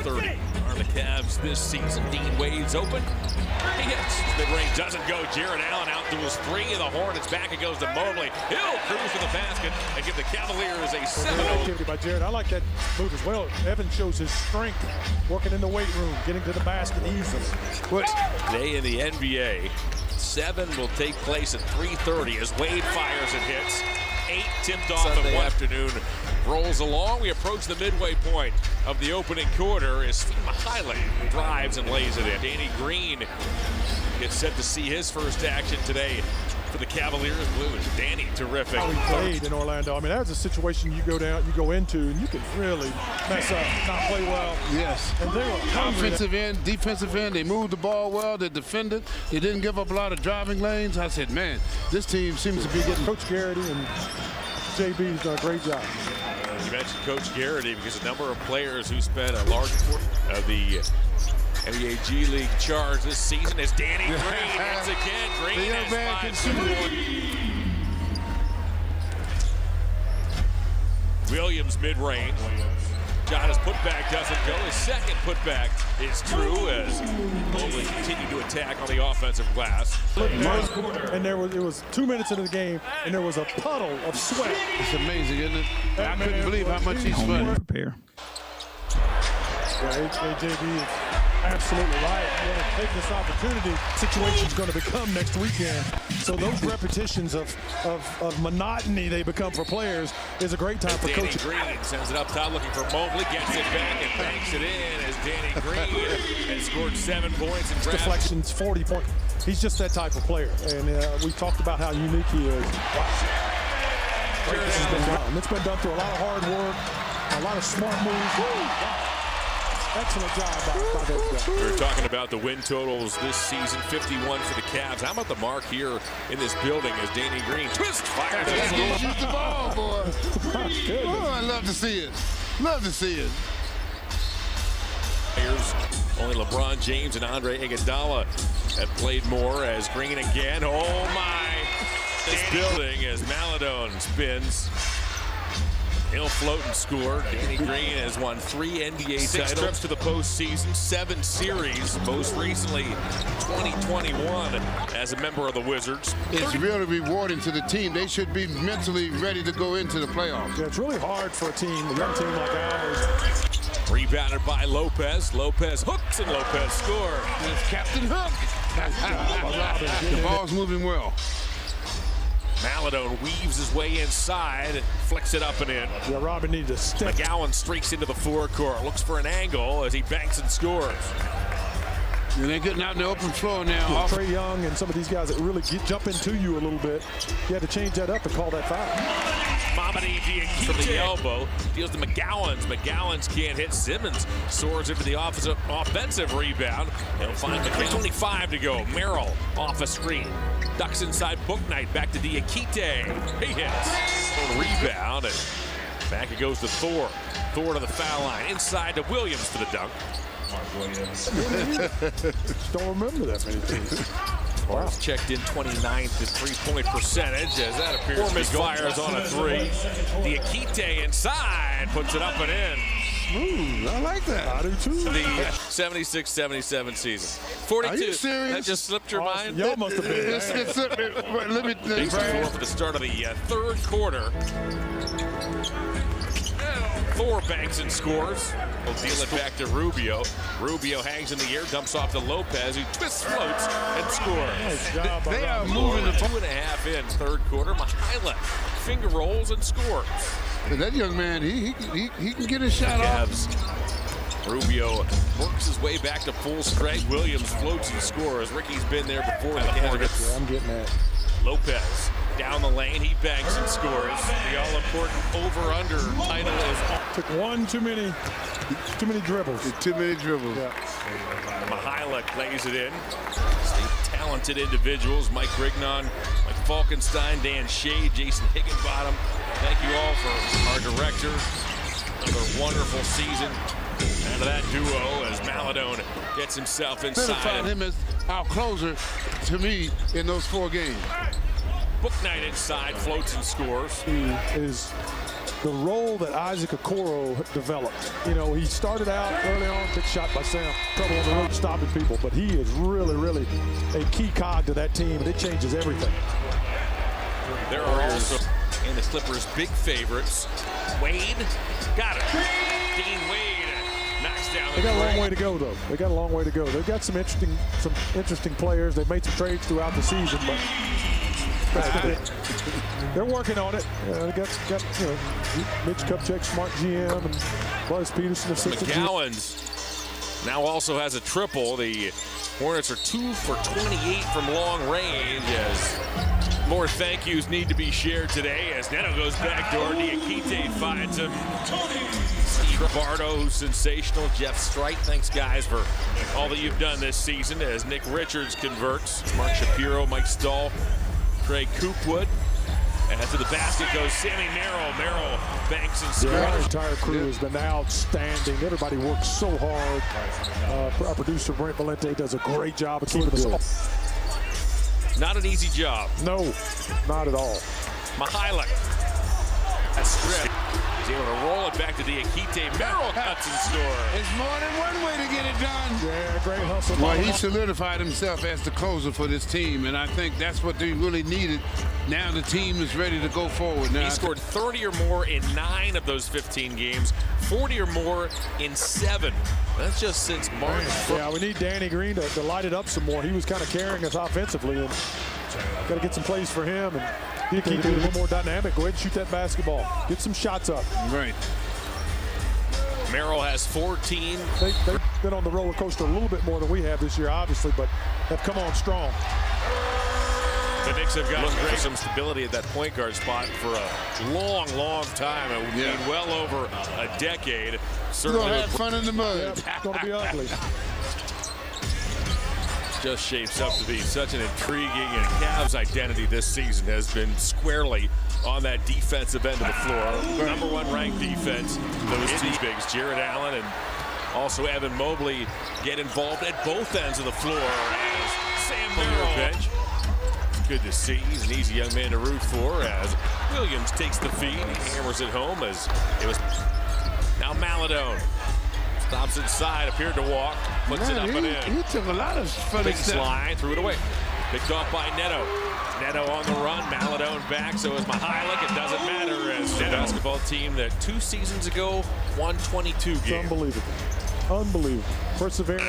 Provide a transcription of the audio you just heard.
30 are the Cavs this season. Dean Wade's open. He hits. Mid-range doesn't go. Jared Allen out to his three. The Hornets back. It goes to Mobley. He'll cruise to the basket and give the Cavaliers a 7-0. Activity by Jared. I like that move as well. Evan shows his strength working in the weight room, getting to the basket easily. Today in the NBA, 7 will take place at 3:30 as Wade fires and hits. 8 tipped off in one afternoon. Rolls along. We approach the midway point of the opening quarter as nbahighlights drives and lays it in. Danny Green gets set to see his first action today for the Cavaliers Blues. Danny, terrific. How he played in Orlando. I mean, that's a situation you go into, and you can really mess up, not play well. Yes. And they were offensive end, defensive end. They moved the ball well. They defended. They didn't give up a lot of driving lanes. I said, man, this team seems to be getting. Coach Garrity and JB's done a great job. You mentioned Coach Garrity because a number of players who spent a large portion of the NBA G League charge this season is Danny Green. Once again, Green has 5. Williams mid-range. John's putback doesn't go. His second putback is true as Mobley continued to attack on the offensive glass. And it was 2 minutes into the game, and there was a puddle of sweat. It's amazing, isn't it? I couldn't believe how much he sweated. Prepare. Yeah, JB is absolutely right. You want to take this opportunity. Situation's going to become next weekend. So those repetitions of monotony they become for players is a great time for coaching. Danny Green sends it up top looking for Mobley, gets it back and banks it in as Danny Green has scored 7 points and deflections, 40 points. He's just that type of player. And we talked about how unique he is. This has been done. It's been done through a lot of hard work, a lot of smart moves. Excellent job by those guys. We were talking about the win totals this season, 51 for the Cavs. How about the mark here in this building as Danny Green twist fires and Shoot the ball, boy. Oh, I love to see it. Love to see it. Only LeBron James and Andre Iguodala have played more as Green again. Oh my! This building as Maladon spins. He'll float and score. Danny Green has won 3 NBA 6 trips to the postseason, 7 series, most recently 2021 as a member of the Wizards. It's really rewarding to the team. They should be mentally ready to go into the playoffs. Yeah, it's really hard for a young team like ours. Rebounded by Lopez. Lopez hooks and Lopez scores. It's Captain Hook. The ball's moving well. Maladon weaves his way inside, flicks it up and in. Yeah, Robin needed to stick. McGowan streaks into the forecourt, looks for an angle as he banks and scores. And they're getting out in the open floor now. Yeah, Trae Young and some of these guys that really jump into you a little bit. You had to change that up and call that foul. Mamadi Diakite from the elbow deals to McGowan's. McGowan's can't hit. Simmons soars into the offensive rebound. They'll find McGowan. 25 to go. Merrill off a screen. Ducks inside Booknight. Back to Diakite. He hits. Rebound. And back it goes to Thor. Thor to the foul line. Inside to Williams for the dunk. Don't remember that many things. Wow. Checked in 29th in 3-point percentage as that appears to be fires on a 3. Diakite inside puts it up and in. Ooh, I like that. I do too. The 76-77 season. 42. Are you serious? That just slipped your mind? Y'all must have been. Let me for the start of the third quarter. Thor banks and scores. He'll deal it back to Rubio. Rubio hangs in the air, dumps off to Lopez, who twists, floats, and scores. Nice job. They are moving the 2.5 in third quarter. Mihaila finger rolls and scores. That young man, he can get his shot off. Rubio works his way back to full strength. Williams floats and scores. Ricky's been there before. The Hornets. Yeah, I'm getting that. Lopez down the lane, he banks and scores. The all-important over-under title is took one too many dribbles. Too many dribbles. Yeah. Mihaila plays it in. Talented individuals, Mike Rignon, Mike Falkenstein, Dan Shea, Jason Higginbottom. Thank you all for our director. Another wonderful season out of that duo as Maladon gets himself inside. Certified him as our closer to me in those 4 games. Booknight inside, floats and scores. He is the role that Isaac Okoro developed. You know, he started out early on, big shot by Sam, trouble on the road stopping people, but he is really a key cog to that team, and it changes everything. There are also in the Clippers big favorites. Wade got it. Dean Wade knocks down the They got a long way to go, though. They got a long way to go. They've got some interesting players. They've made some trades throughout the season, but they're working on it. They got you know, Mitch Kupchak, smart GM, and Buzz Peterson, assistant GM. McGowan's now also has a triple. The Hornets are 2 for 28 from long range as more thank yous need to be shared today as Neto goes backdoor. Diakite finds him. Steve Bardo, who's sensational. Jeff Strite, thanks guys for all that you've done this season as Nick Richards converts. Mark Shapiro, Mike Stahl, Craig Coopwood. And to the basket goes Sammy Merrill. Merrill banks and scores. Our entire crew has been outstanding. Everybody works so hard. Our producer Brent Valente does a great job of keeping us all. Not an easy job. No, not at all. Mihailuk. A strip. He's able to roll it back to Diakite. Merrill cuts and scores. It's more than one way to get it done. Yeah, great hustle. Well, he solidified himself as the closer for this team, and I think that's what they really needed. Now the team is ready to go forward. Now He scored 30 or more in 9 of those 15 games, 40 or more in 7. That's just since March. Yeah, we need Danny Green to light it up some more. He was kind of carrying us offensively, and got to get some plays for him. And he can be a little more dynamic. Go ahead and shoot that basketball. Get some shots up. Right. Merrill has 14. They've been on the roller coaster a little bit more than we have this year, obviously, but have come on strong. The Knicks have got some stability at that point guard spot for a long time. It would be well over a decade. Certainly gonna have fun in the mud. Yeah, it's going to be ugly. Just shapes up to be such an intriguing, and Cavs' identity this season has been squarely on that defensive end of the floor. Number 1 ranked defense. Those two bigs, Jared Allen and also Evan Mobley, get involved at both ends of the floor as Sam Merrill bench. Good to see. He's an easy young man to root for as Williams takes the feed. He hammers it home as it was. Now Maladone stops inside, appeared to walk, puts it up and in. He took a lot of funny Big slide, threw it away. Picked off by Neto. Neto on the run, Maladone back, so is Mihailuk. It doesn't matter as the basketball team that 2 seasons ago won 22 games. It's unbelievable. Unbelievable. Perseverance.